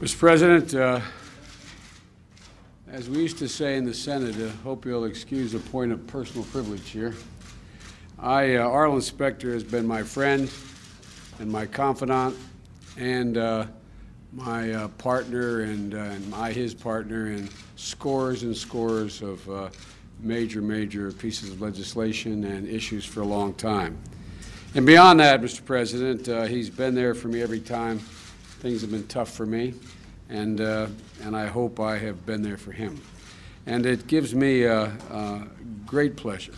Mr. President, as we used to say in the Senate, hope you'll excuse a point of personal privilege here. Arlen Specter has been my friend and my confidant and my partner and his partner in scores and scores of major pieces of legislation and issues for a long time. And beyond that, Mr. President, he's been there for me every time things have been tough for me, and I hope I have been there for him. And it gives me great pleasure,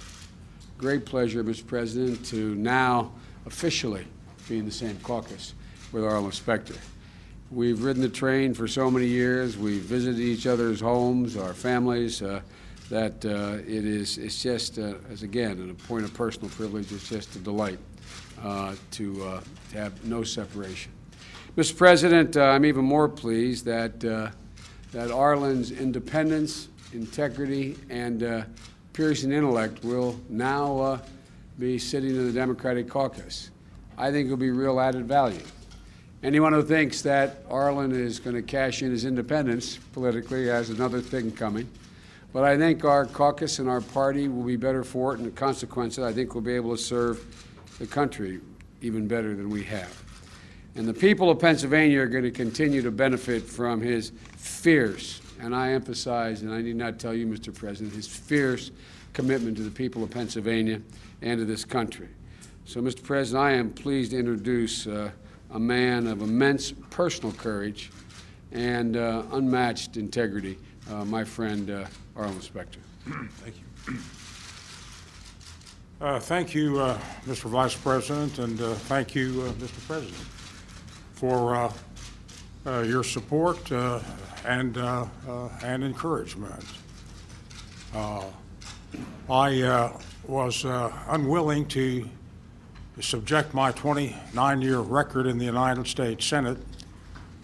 Mr. President, to now officially be in the same caucus with Arlen Specter. We've ridden the train for so many years. We've visited each other's homes, our families, that it's just, as again, a point of personal privilege, it's just a delight to have no separation. Mr. President, I'm even more pleased that Arlen's independence, integrity, and piercing intellect will now be sitting in the Democratic caucus. I think it will be real added value. Anyone who thinks that Arlen is going to cash in his independence politically has another thing coming. But I think our caucus and our party will be better for it, and the consequences, I think we'll be able to serve the country even better than we have. And the people of Pennsylvania are going to continue to benefit from his fierce, and I emphasize, and I need not tell you, Mr. President, his fierce commitment to the people of Pennsylvania and to this country. So, Mr. President, I am pleased to introduce a man of immense personal courage and unmatched integrity, my friend Arlen Specter. Thank you. Thank you, Mr. Vice President, and thank you, Mr. President, for your support and encouragement. I was unwilling to subject my 29-year record in the United States Senate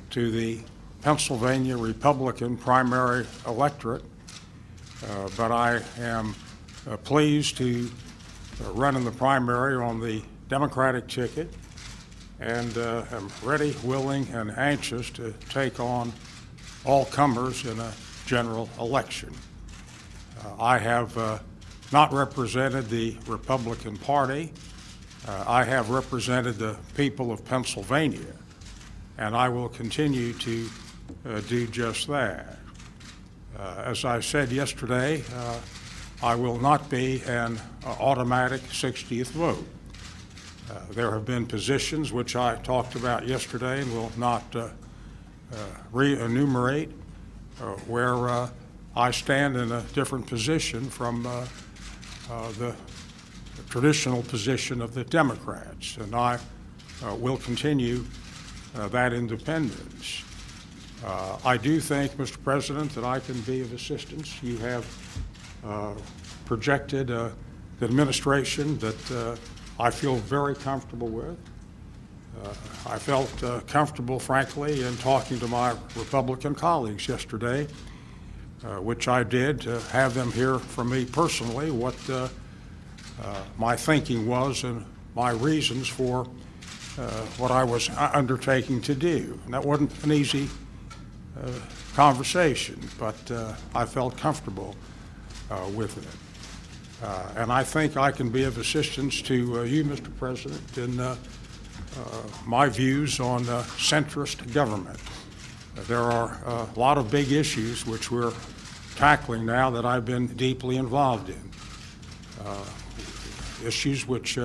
to the Pennsylvania Republican primary electorate, but I am pleased to run in the primary on the Democratic ticket, and am ready, willing, and anxious to take on all comers in a general election. I have not represented the Republican Party. I have represented the people of Pennsylvania, and I will continue to do just that. As I said yesterday, I will not be an automatic 60th vote. There have been positions which I talked about yesterday and will not re-enumerate where I stand in a different position from the traditional position of the Democrats, and I will continue that independence. I do think, Mr. President, that I can be of assistance. You have projected the administration that I feel very comfortable with. I felt comfortable, frankly, in talking to my Republican colleagues yesterday, which I did, to have them hear from me personally what my thinking was and my reasons for what I was undertaking to do. And that wasn't an easy conversation, but I felt comfortable with it. And I think I can be of assistance to you, Mr. President, in my views on centrist government. There are a lot of big issues which we're tackling now that I've been deeply involved in. Issues which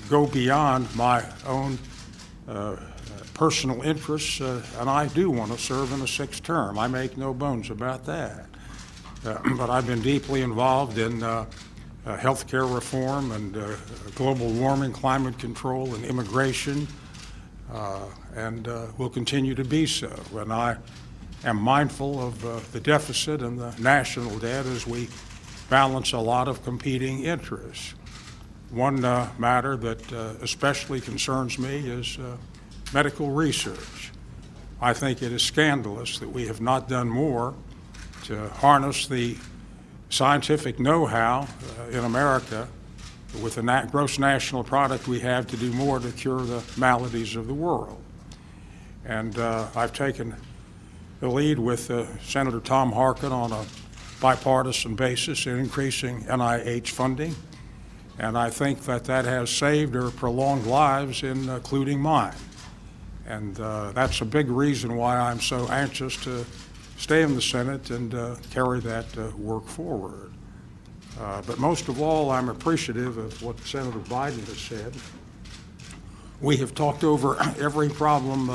go beyond my own personal interests, and I do want to serve in a sixth term. I make no bones about that. But I've been deeply involved in health care reform and global warming, climate control, and immigration, and will continue to be so. And I am mindful of the deficit and the national debt as we balance a lot of competing interests. One matter that especially concerns me is medical research. I think it is scandalous that we have not done more to harness the scientific know-how in America with the gross national product we have to do more to cure the maladies of the world. And I've taken the lead with Senator Tom Harkin on a bipartisan basis in increasing NIH funding. And I think that that has saved or prolonged lives, including mine. And that's a big reason why I'm so anxious to stay in the Senate and carry that work forward. But most of all, I'm appreciative of what Senator Biden has said. We have talked over every problem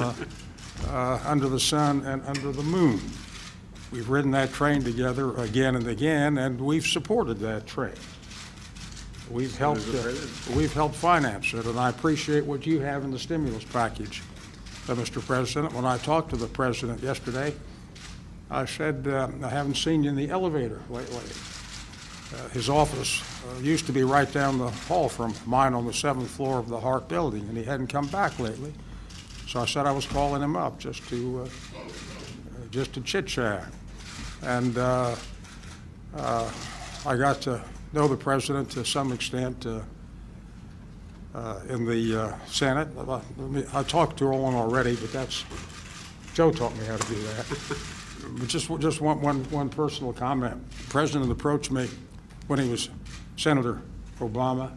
under the sun and under the moon. We've ridden that train together again and again, and we've supported that train. We've helped finance it, and I appreciate what you have in the stimulus package, Mr. President. When I talked to the President yesterday, I said, I haven't seen you in the elevator lately. His office used to be right down the hall from mine on the 7th floor of the Hart Building, and he hadn't come back lately. So I said I was calling him up just to chit-chat. And I got to know the President to some extent in the Senate. I talked to Arlen already, but Joe taught me how to do that. But just one personal comment. The President approached me when he was Senator Obama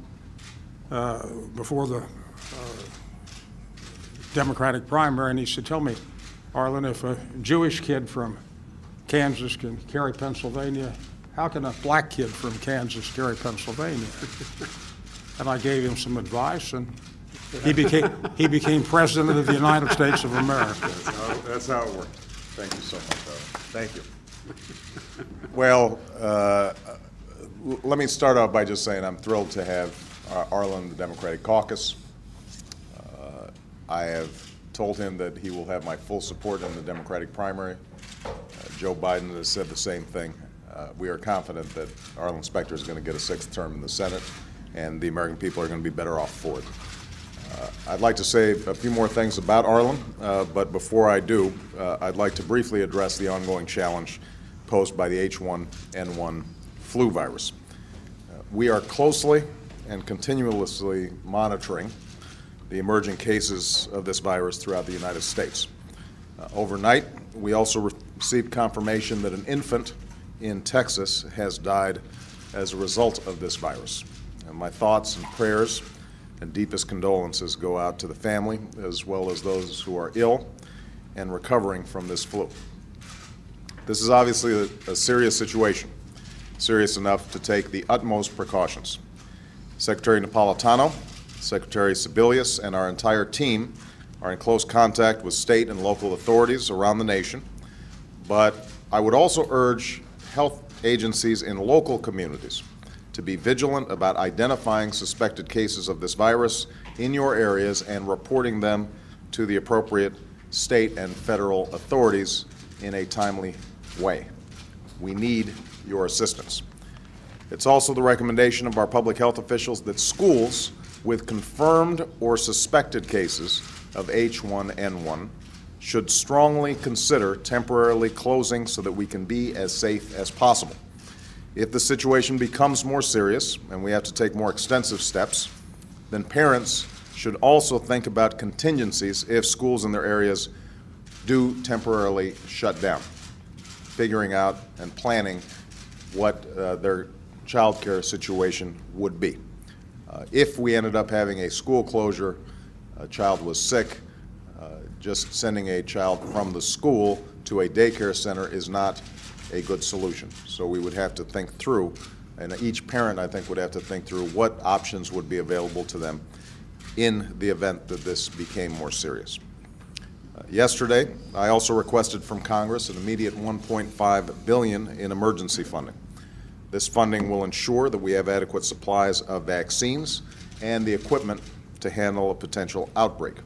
before the Democratic primary, and he said, "Tell me, Arlen, if a Jewish kid from Kansas can carry Pennsylvania, how can a black kid from Kansas carry Pennsylvania?" And I gave him some advice, and he became President of the United States of America. That's how it works. Thank you so much, Arlen. Thank you. Well, let me start out by just saying I'm thrilled to have Arlen in the Democratic caucus. I have told him that he will have my full support in the Democratic primary. Joe Biden has said the same thing. We are confident that Arlen Specter is going to get a 6th term in the Senate, and the American people are going to be better off for it. I'd like to say a few more things about Arlen, but before I do, I'd like to briefly address the ongoing challenge posed by the H1N1 flu virus. We are closely and continuously monitoring the emerging cases of this virus throughout the United States. Overnight, we also received confirmation that an infant in Texas has died as a result of this virus. And my thoughts and prayers and deepest condolences go out to the family, as well as those who are ill and recovering from this flu. This is obviously a serious situation, serious enough to take the utmost precautions. Secretary Napolitano, Secretary Sebelius, and our entire team are in close contact with state and local authorities around the nation, but I would also urge health agencies in local communities to be vigilant about identifying suspected cases of this virus in your areas and reporting them to the appropriate state and federal authorities in a timely way. We need your assistance. It's also the recommendation of our public health officials that schools with confirmed or suspected cases of H1N1 should strongly consider temporarily closing so that we can be as safe as possible. If the situation becomes more serious and we have to take more extensive steps, then parents should also think about contingencies if schools in their areas do temporarily shut down, figuring out and planning what their child care situation would be. If we ended up having a school closure, a child was sick, just sending a child from the school to a daycare center is not a good solution. So we would have to think through, and each parent, I think, would have to think through what options would be available to them in the event that this became more serious. Yesterday, I also requested from Congress an immediate $1.5 billion in emergency funding. This funding will ensure that we have adequate supplies of vaccines and the equipment to handle a potential outbreak.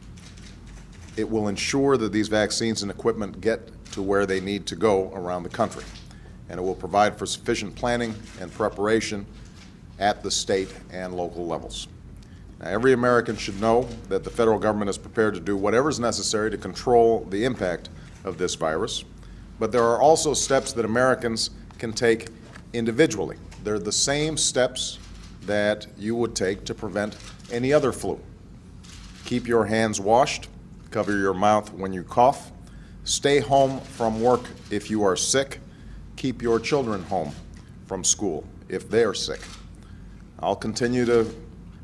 It will ensure that these vaccines and equipment get to where they need to go around the country, and it will provide for sufficient planning and preparation at the state and local levels. Now, every American should know that the federal government is prepared to do whatever is necessary to control the impact of this virus, but there are also steps that Americans can take individually. They're the same steps that you would take to prevent any other flu. Keep your hands washed, Cover your mouth when you cough. Stay home from work if you are sick. Keep your children home from school if they are sick. I'll continue to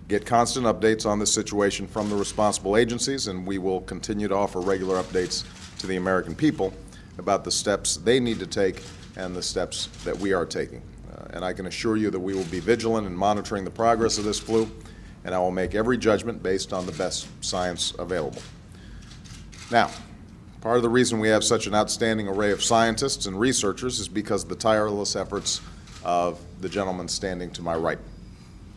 get constant updates on this situation from the responsible agencies, and we will continue to offer regular updates to the American people about the steps they need to take and the steps that we are taking. And I can assure you that we will be vigilant in monitoring the progress of this flu, and I will make every judgment based on the best science available. Now, part of the reason we have such an outstanding array of scientists and researchers is because of the tireless efforts of the gentleman standing to my right.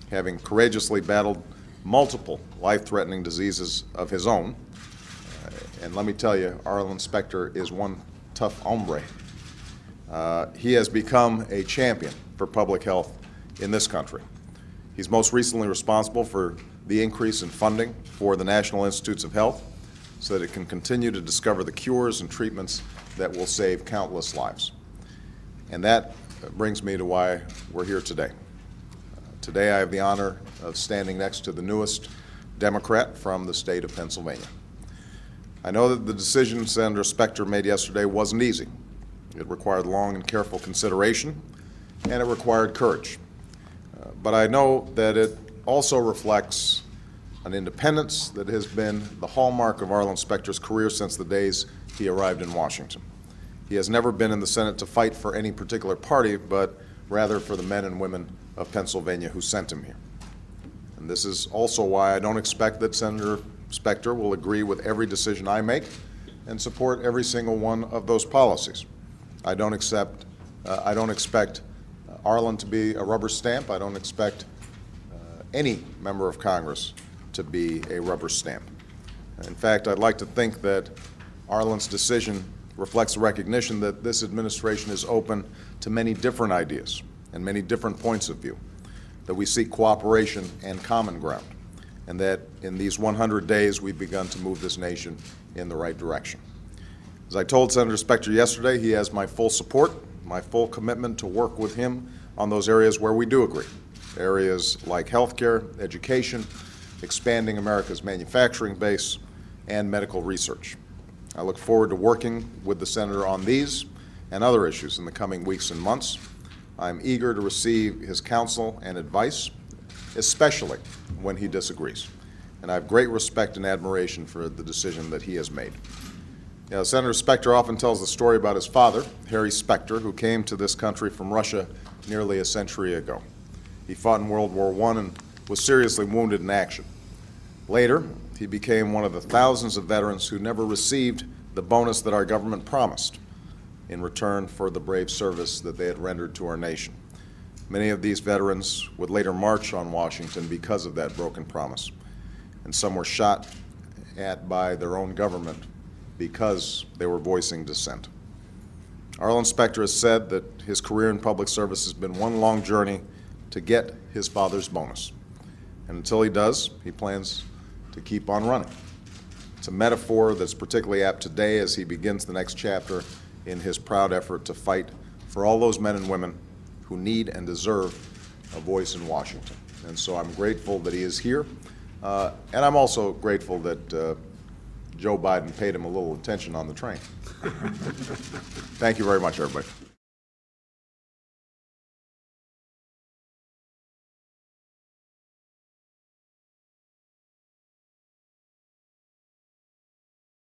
Having courageously battled multiple life-threatening diseases of his own, and let me tell you, Arlen Specter is one tough hombre. He has become a champion for public health in this country. He's most recently responsible for the increase in funding for the National Institutes of Health so that it can continue to discover the cures and treatments that will save countless lives. And that brings me to why we're here today. Today I have the honor of standing next to the newest Democrat from the state of Pennsylvania. I know that the decision Senator Specter made yesterday wasn't easy. It required long and careful consideration, and it required courage. But I know that it also reflects an independence that has been the hallmark of Arlen Specter's career since the days he arrived in Washington. He has never been in the Senate to fight for any particular party, but rather for the men and women of Pennsylvania who sent him here. And this is also why I don't expect that Senator Specter will agree with every decision I make and support every single one of those policies. I don't expect Arlen to be a rubber stamp. I don't expect any member of Congress to be a rubber stamp. In fact, I'd like to think that Arlen's decision reflects a recognition that this administration is open to many different ideas and many different points of view, that we seek cooperation and common ground, and that in these 100 days we've begun to move this nation in the right direction. As I told Senator Specter yesterday, he has my full support, my full commitment to work with him on those areas where we do agree, areas like healthcare, education, expanding America's manufacturing base, and medical research. I look forward to working with the Senator on these and other issues in the coming weeks and months. I'm eager to receive his counsel and advice, especially when he disagrees. And I have great respect and admiration for the decision that he has made. You know, Senator Specter often tells the story about his father, Harry Specter, who came to this country from Russia nearly a century ago. He fought in World War I and was seriously wounded in action. Later, he became one of the thousands of veterans who never received the bonus that our government promised in return for the brave service that they had rendered to our nation. Many of these veterans would later march on Washington because of that broken promise, and some were shot at by their own government because they were voicing dissent. Arlen Specter has said that his career in public service has been one long journey to get his father's bonus. And until he does, he plans to keep on running. It's a metaphor that's particularly apt today as he begins the next chapter in his proud effort to fight for all those men and women who need and deserve a voice in Washington. And so I'm grateful that he is here, and I'm also grateful that Joe Biden paid him a little attention on the train. Thank you very much, everybody.